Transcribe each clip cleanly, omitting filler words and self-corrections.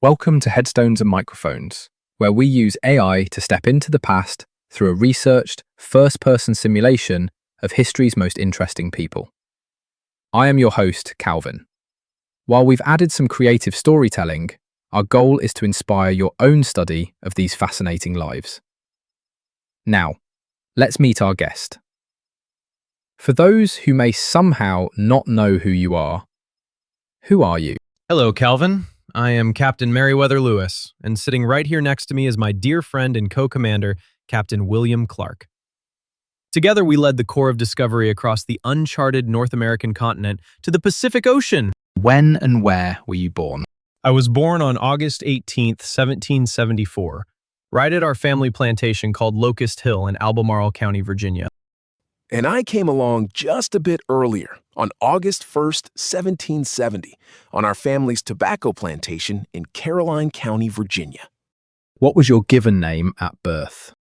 Welcome to Headstones and Microphones, where we use AI to step into the past through a researched, first-person simulation of history's most interesting people. I am your host, Calvin. While we've added some creative storytelling, our goal is to inspire your own study of these fascinating lives. Now, let's meet our guest. For those who may somehow not know who you are, who are you? Hello, Calvin. I am Captain Meriwether Lewis, and sitting right here next to me is my dear friend and co-commander, Captain William Clark. Together, we led the Corps of Discovery across the uncharted North American continent to the Pacific Ocean. When and where were you born? I was born on August 18th, 1774, right at our family plantation called Locust Hill in Albemarle County, Virginia. And I came along just a bit earlier, on August 1st, 1770, on our family's tobacco plantation in Caroline County, Virginia. What was your given name at birth?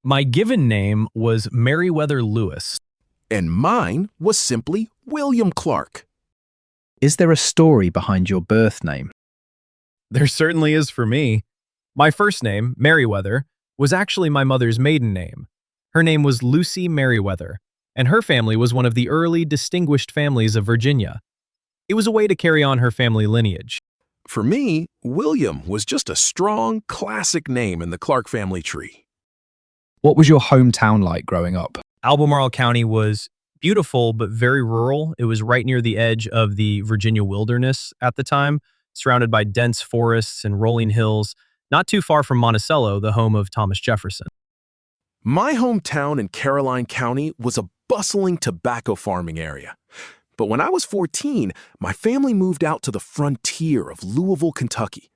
My given name was Meriwether Lewis. And mine was simply William Clark. Is there a story behind your birth name? There certainly is for me. My first name, Meriwether, was actually my mother's maiden name. Her name was Lucy Meriwether, and her family was one of the early distinguished families of Virginia. It was a way to carry on her family lineage. For me, William was just a strong, classic name in the Clark family tree. What was your hometown like growing up? Albemarle County was beautiful but very rural. It was right near the edge of the Virginia wilderness at the time, surrounded by dense forests and rolling hills, not too far from Monticello, the home of Thomas Jefferson. My hometown in Caroline County was a bustling tobacco farming area. But when I was 14, my family moved out to the frontier of Louisville, Kentucky.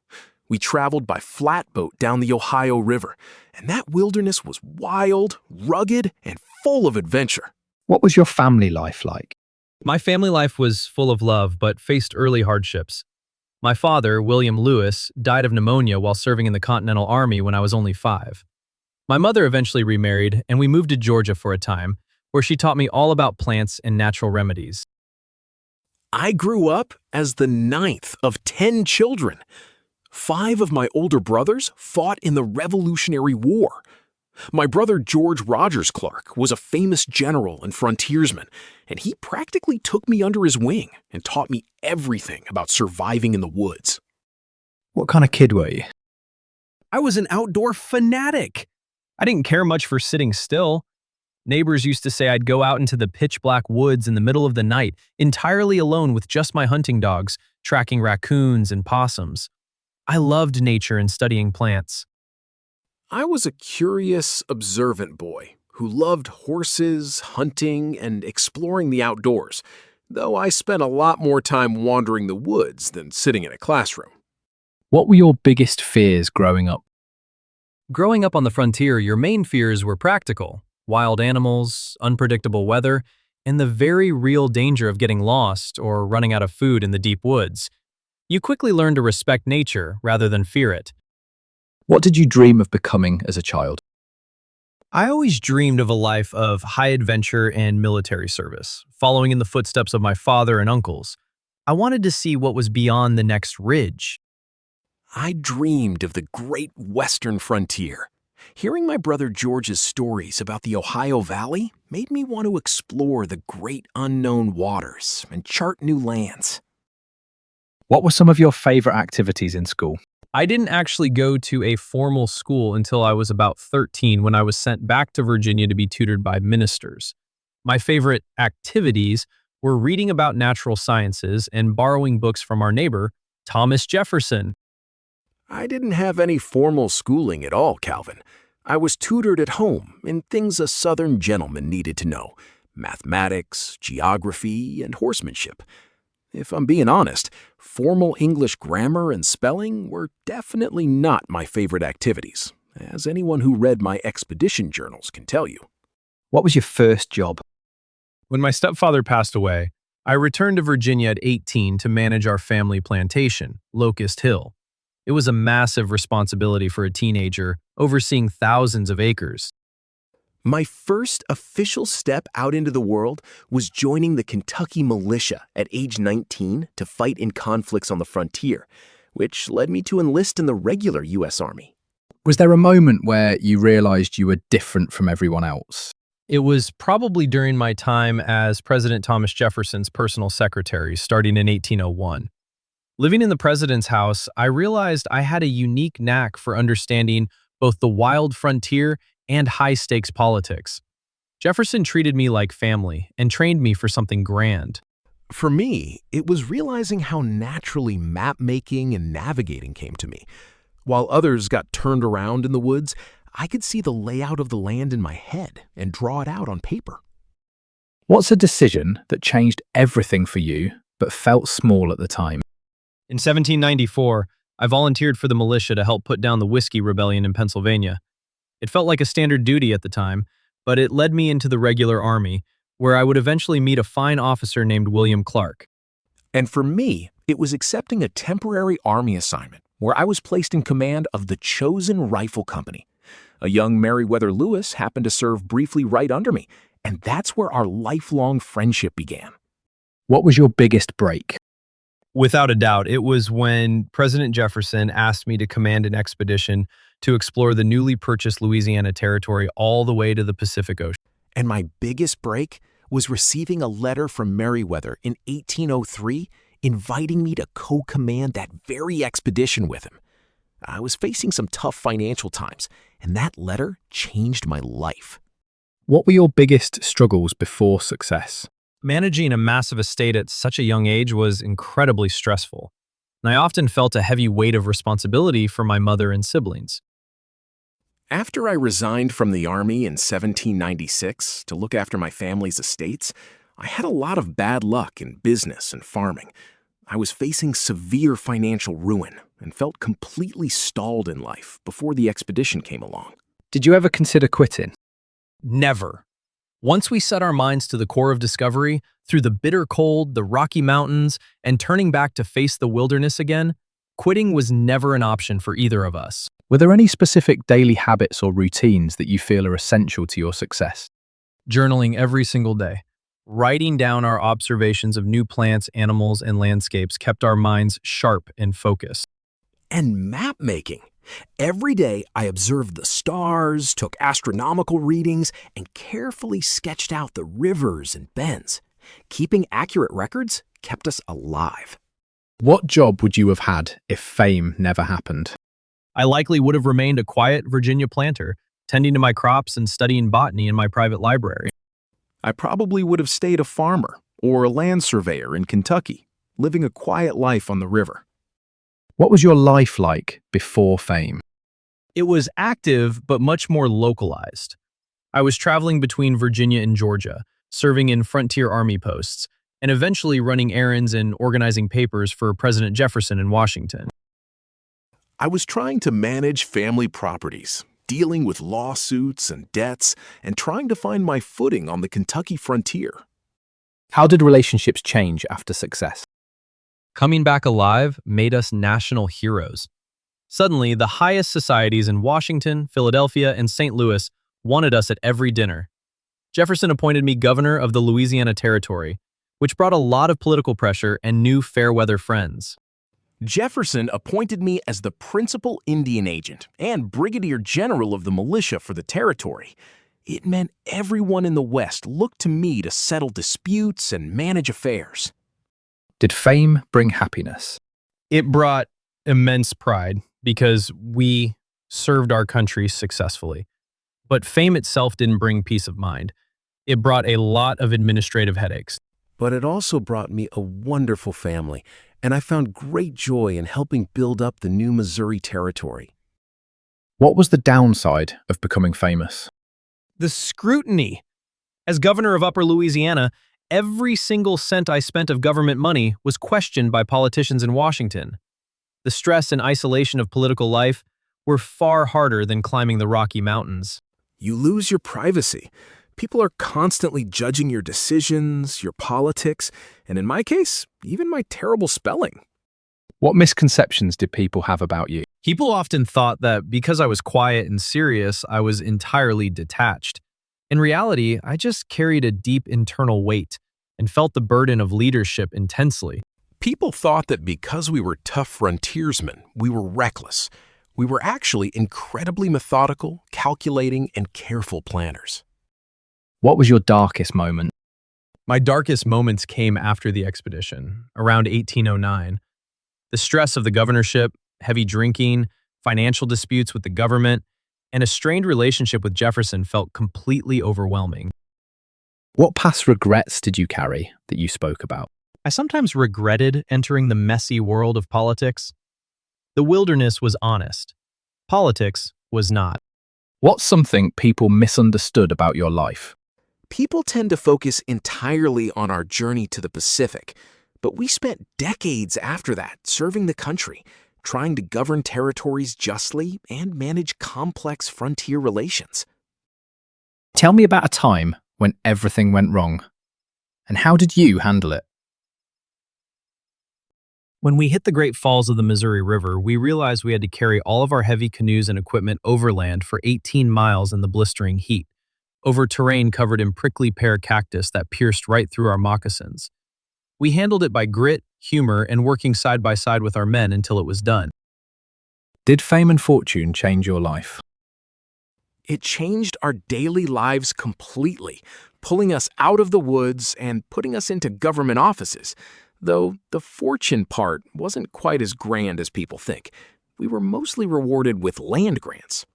We traveled by flatboat down the Ohio River, and that wilderness was wild, rugged, and full of adventure. What was your family life like? My family life was full of love but faced early hardships. My father, William Lewis, died of pneumonia while serving in the Continental Army when I was only 5. My mother eventually remarried, and we moved to Georgia for a time, where she taught me all about plants and natural remedies. I grew up as the 9th of 10 children. 5 of my older brothers fought in the Revolutionary War. My brother George Rogers Clark was a famous general and frontiersman, and he practically took me under his wing and taught me everything about surviving in the woods. What kind of kid were you? I was an outdoor fanatic. I didn't care much for sitting still. Neighbors used to say I'd go out into the pitch-black woods in the middle of the night, entirely alone with just my hunting dogs, tracking raccoons and possums. I loved nature and studying plants. I was a curious, observant boy who loved horses, hunting, and exploring the outdoors, though I spent a lot more time wandering the woods than sitting in a classroom. What were your biggest fears growing up? Growing up on the frontier, your main fears were practical: wild animals, unpredictable weather, and the very real danger of getting lost or running out of food in the deep woods. You quickly learn to respect nature rather than fear it. What did you dream of becoming as a child? I always dreamed of a life of high adventure and military service, following in the footsteps of my father and uncles. I wanted to see what was beyond the next ridge. I dreamed of the great western frontier. Hearing my brother George's stories about the Ohio Valley made me want to explore the great unknown waters and chart new lands. What were some of your favorite activities in school? I didn't actually go to a formal school until I was about 13, when I was sent back to Virginia to be tutored by ministers. My favorite activities were reading about natural sciences and borrowing books from our neighbor, Thomas Jefferson. I didn't have any formal schooling at all, Calvin. I was tutored at home in things a Southern gentleman needed to know: mathematics, geography, and horsemanship. If I'm being honest, formal English grammar and spelling were definitely not my favorite activities, as anyone who read my expedition journals can tell you. What was your first job? When my stepfather passed away, I returned to Virginia at 18 to manage our family plantation, Locust Hill. It was a massive responsibility for a teenager, overseeing thousands of acres. My first official step out into the world was joining the Kentucky militia at age 19 to fight in conflicts on the frontier. which led me to enlist in the regular U.S. Army. Was there a moment where you realized you were different from everyone else? It was probably during my time as President Thomas Jefferson's personal secretary, starting in 1801. Living in the president's house, I realized I had a unique knack for understanding both the wild frontier and high-stakes politics. Jefferson treated me like family and trained me for something grand. For me, it was realizing how naturally map-making and navigating came to me. While others got turned around in the woods, I could see the layout of the land in my head and draw it out on paper. What's a decision that changed everything for you but felt small at the time? In 1794, I volunteered for the militia to help put down the Whiskey Rebellion in Pennsylvania. It felt like a standard duty at the time, but it led me into the regular army, where I would eventually meet a fine officer named William Clark. And for me, it was accepting a temporary army assignment where I was placed in command of the Chosen Rifle Company. A young Meriwether Lewis happened to serve briefly right under me, and that's where our lifelong friendship began. What was your biggest break? Without a doubt, it was when President Jefferson asked me to command an expedition to explore the newly purchased Louisiana Territory all the way to the Pacific Ocean. And my biggest break was receiving a letter from Meriwether in 1803 inviting me to co-command that very expedition with him. I was facing some tough financial times, and that letter changed my life. What were your biggest struggles before success? Managing a massive estate at such a young age was incredibly stressful, and I often felt a heavy weight of responsibility for my mother and siblings. After I resigned from the Army in 1796 to look after my family's estates, I had a lot of bad luck in business and farming. I was facing severe financial ruin and felt completely stalled in life before the expedition came along. Did you ever consider quitting? Never. Once we set our minds to the core of discovery, through the bitter cold, the Rocky Mountains, and turning back to face the wilderness again, quitting was never an option for either of us. Were there any specific daily habits or routines that you feel are essential to your success? Journaling every single day. Writing down our observations of new plants, animals, and landscapes kept our minds sharp and focused. And map making. Every day, I observed the stars, took astronomical readings, and carefully sketched out the rivers and bends. Keeping accurate records kept us alive. What job would you have had if fame never happened? I likely would have remained a quiet Virginia planter, tending to my crops and studying botany in my private library. I probably would have stayed a farmer or a land surveyor in Kentucky, living a quiet life on the river. What was your life like before fame? It was active, but much more localized. I was traveling between Virginia and Georgia, serving in frontier army posts, and eventually running errands and organizing papers for President Jefferson in Washington. I was trying to manage family properties, dealing with lawsuits and debts, and trying to find my footing on the Kentucky frontier. How did relationships change after success? Coming back alive made us national heroes. Suddenly, the highest societies in Washington, Philadelphia, and St. Louis wanted us at every dinner. Jefferson appointed me governor of the Louisiana Territory, which brought a lot of political pressure and new fair-weather friends. Jefferson appointed me as the principal Indian agent and brigadier general of the militia for the territory. It meant everyone in the West looked to me to settle disputes and manage affairs. Did fame bring happiness? It brought immense pride because we served our country successfully. But fame itself didn't bring peace of mind. It brought a lot of administrative headaches. But it also brought me a wonderful family, and I found great joy in helping build up the new Missouri Territory. What was the downside of becoming famous? The scrutiny. As governor of Upper Louisiana, every single cent I spent of government money was questioned by politicians in Washington. The stress and isolation of political life were far harder than climbing the Rocky Mountains. You lose your privacy. People are constantly judging your decisions, your politics, and in my case, even my terrible spelling. What misconceptions did people have about you? People often thought that because I was quiet and serious, I was entirely detached. In reality, I just carried a deep internal weight and felt the burden of leadership intensely. People thought that because we were tough frontiersmen, we were reckless. We were actually incredibly methodical, calculating, and careful planners. What was your darkest moment? My darkest moments came after the expedition, around 1809. The stress of the governorship, heavy drinking, financial disputes with the government, and a strained relationship with Jefferson felt completely overwhelming. What past regrets did you carry that you spoke about? I sometimes regretted entering the messy world of politics. The wilderness was honest. Politics was not. What's something people misunderstood about your life? People tend to focus entirely on our journey to the Pacific, but we spent decades after that serving the country, trying to govern territories justly and manage complex frontier relations. Tell me about a time when everything went wrong. And how did you handle it? When we hit the Great Falls of the Missouri River, we realized we had to carry all of our heavy canoes and equipment overland for 18 miles in the blistering heat, over terrain covered in prickly pear cactus that pierced right through our moccasins. We handled it by grit, humor, and working side by side with our men until it was done. Did fame and fortune change your life? It changed our daily lives completely, pulling us out of the woods and putting us into government offices. Though the fortune part wasn't quite as grand as people think. We were mostly rewarded with land grants.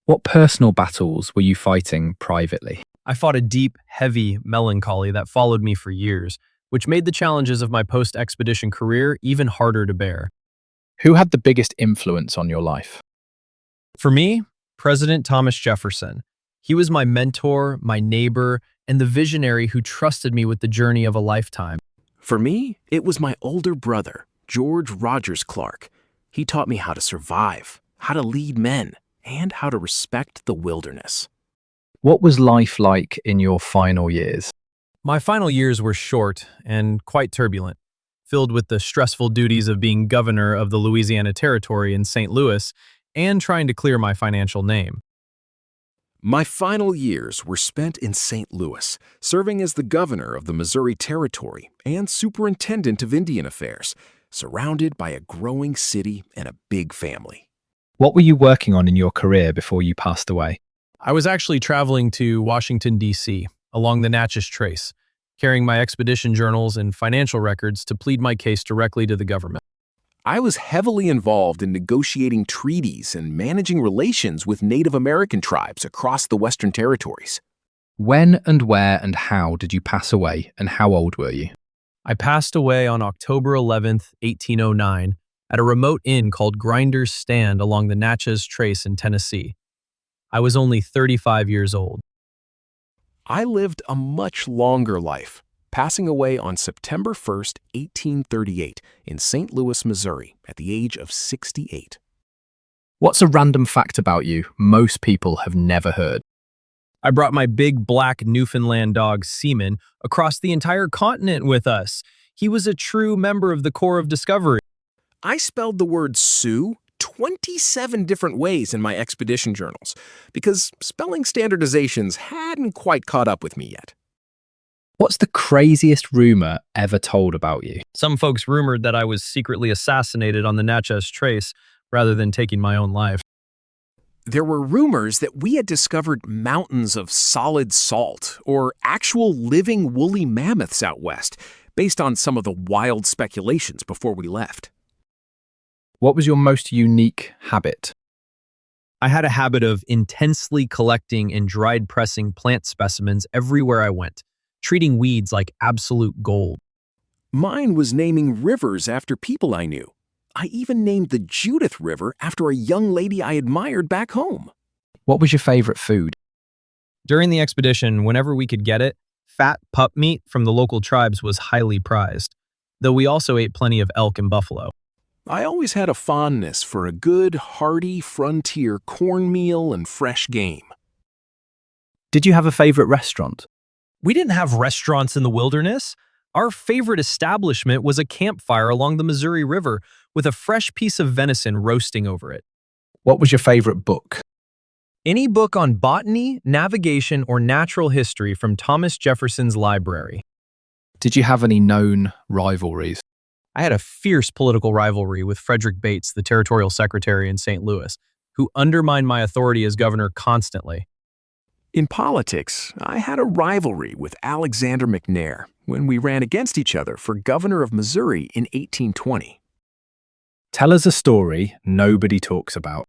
What personal battles were you fighting privately? I fought a deep, heavy melancholy that followed me for years, which made the challenges of my post-expedition career even harder to bear. Who had the biggest influence on your life? For me, President Thomas Jefferson. He was my mentor, my neighbor, and the visionary who trusted me with the journey of a lifetime. For me, it was my older brother, George Rogers Clark. He taught me how to survive, how to lead men, and how to respect the wilderness. What was life like in your final years? My final years were short and quite turbulent, filled with the stressful duties of being governor of the Louisiana Territory in St. Louis and trying to clear my financial name. My final years were spent in St. Louis, serving as the governor of the Missouri Territory and superintendent of Indian Affairs, surrounded by a growing city and a big family. What were you working on in your career before you passed away? I was actually traveling to Washington, D.C., along the Natchez Trace, carrying my expedition journals and financial records to plead my case directly to the government. I was heavily involved in negotiating treaties and managing relations with Native American tribes across the Western Territories. When and where and how did you pass away, and how old were you? I passed away on October 11th, 1809, at a remote inn called Grinder's Stand along the Natchez Trace in Tennessee. I was only 35 years old. I lived a much longer life, passing away on September 1st, 1838, in St. Louis, Missouri, at the age of 68. What's a random fact about you most people have never heard? I brought my big black Newfoundland dog, Seaman, across the entire continent with us. He was a true member of the Corps of Discovery. I spelled the word Sioux 27 different ways in my expedition journals because spelling standardizations hadn't quite caught up with me yet. What's the craziest rumor ever told about you? Some folks rumored that I was secretly assassinated on the Natchez Trace rather than taking my own life. There were rumors that we had discovered mountains of solid salt or actual living woolly mammoths out west, based on some of the wild speculations before we left. What was your most unique habit? I had a habit of intensely collecting and dried pressing plant specimens everywhere I went, treating weeds like absolute gold. Mine was naming rivers after people I knew. I even named the Judith River after a young lady I admired back home. What was your favorite food? During the expedition, whenever we could get it, fat pup meat from the local tribes was highly prized, though we also ate plenty of elk and buffalo. I always had a fondness for a good, hearty, frontier cornmeal and fresh game. Did you have a favorite restaurant? We didn't have restaurants in the wilderness. Our favorite establishment was a campfire along the Missouri River with a fresh piece of venison roasting over it. What was your favorite book? Any book on botany, navigation, or natural history from Thomas Jefferson's library. Did you have any known rivalries? I had a fierce political rivalry with Frederick Bates, the territorial secretary in St. Louis, who undermined my authority as governor constantly. In politics, I had a rivalry with Alexander McNair when we ran against each other for governor of Missouri in 1820. Tell us a story nobody talks about.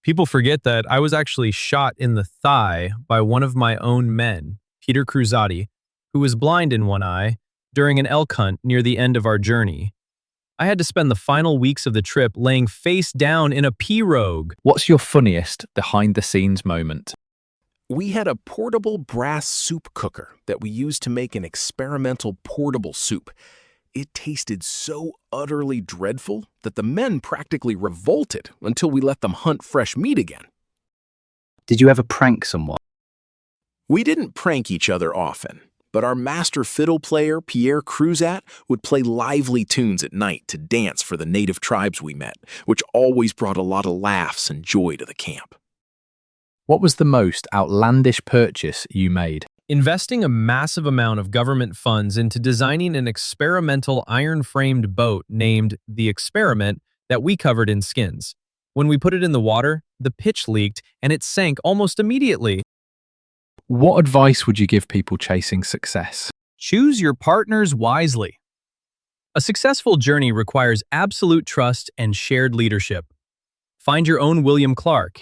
People forget that I was actually shot in the thigh by one of my own men, Peter Cruzati, who was blind in one eye, during an elk hunt near the end of our journey. I had to spend the final weeks of the trip laying face down in a pirogue. What's your funniest behind-the-scenes moment? We had a portable brass soup cooker that we used to make an experimental portable soup. It tasted so utterly dreadful that the men practically revolted until we let them hunt fresh meat again. Did you ever prank someone? We didn't prank each other often, but our master fiddle player, Pierre Cruzat, would play lively tunes at night to dance for the native tribes we met, which always brought a lot of laughs and joy to the camp. What was the most outlandish purchase you made? Investing a massive amount of government funds into designing an experimental iron-framed boat named the Experiment that we covered in skins. When we put it in the water, the pitch leaked and it sank almost immediately. What advice would you give people chasing success? Choose your partners wisely. A successful journey requires absolute trust and shared leadership. Find your own William Clark.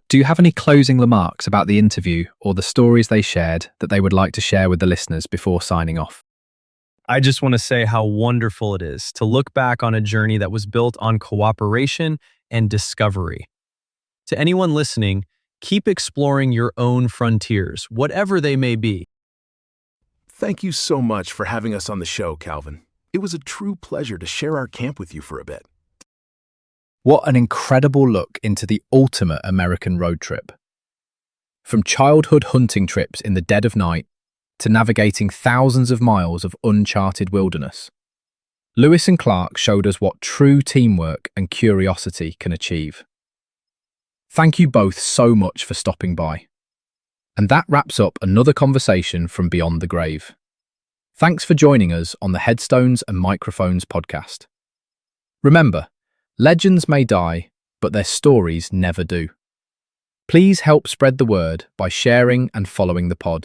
Do you have any closing remarks about the interview or the stories they shared that they would like to share with the listeners before signing off? I just want to say how wonderful it is to look back on a journey that was built on cooperation and discovery. To anyone listening, keep exploring your own frontiers, whatever they may be. Thank you so much for having us on the show, Calvin. It was a true pleasure to share our camp with you for a bit. What an incredible look into the ultimate American road trip. From childhood hunting trips in the dead of night to navigating thousands of miles of uncharted wilderness, Lewis and Clark showed us what true teamwork and curiosity can achieve. Thank you both so much for stopping by. And that wraps up another conversation from Beyond the Grave. Thanks for joining us on the Headstones and Microphones podcast. Remember, legends may die, but their stories never do. Please help spread the word by sharing and following the pod.